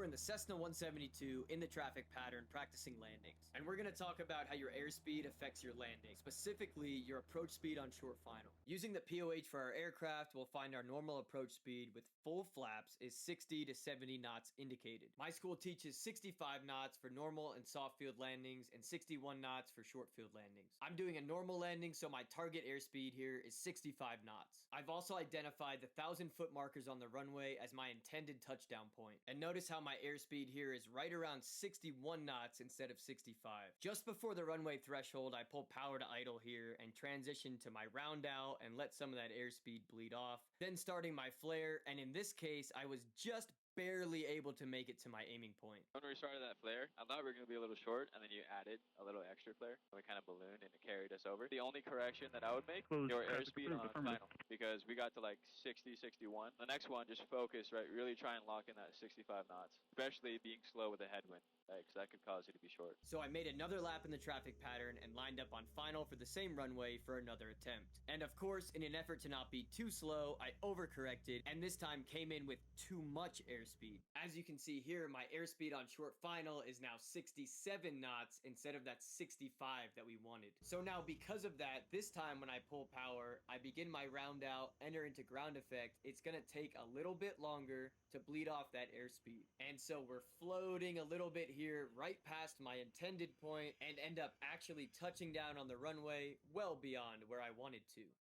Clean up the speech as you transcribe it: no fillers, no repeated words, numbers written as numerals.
we're in the Cessna 172 in the traffic pattern practicing landings. And we're going to talk about how your airspeed affects your landing, specifically your approach speed on short final. Using the POH for our aircraft, we'll find our normal approach speed with full flaps is 60 to 70 knots indicated. My school teaches 65 knots for normal and soft field landings and 61 knots for short field landings. I'm doing a normal landing, so my target airspeed here is 65 knots. I've also identified the 1,000-foot markers on the runway as my intended touchdown point. And notice how my airspeed here is right around 61 knots instead of 65. Just before the runway threshold, I pull power to idle here and transition to my round out and let some of that airspeed bleed off. Then starting my flare, and in this case, I was just barely able to make it to my aiming point. When we started that flare, I thought we were going to be a little short, and then you added a little extra flare. And we kind of ballooned, and it carried us over. The only correction that I would make, your airspeed on final, because we got to like 60, 61. The next one, just focus, right? Really try and lock in that 65 knots, especially being slow with a headwind. Because that could cause you to be short. So I made another lap in the traffic pattern and lined up on final for the same runway for another attempt. And of course, in an effort to not be too slow, I overcorrected and this time came in with too much airspeed. As you can see here, my airspeed on short final is now 67 knots instead of that 65 that we wanted. So now because of that, this time when I pull power, I begin my round out, enter into ground effect. It's gonna take a little bit longer to bleed off that airspeed. And so we're floating a little bit here right past my intended point and end up actually touching down on the runway well beyond where I wanted to.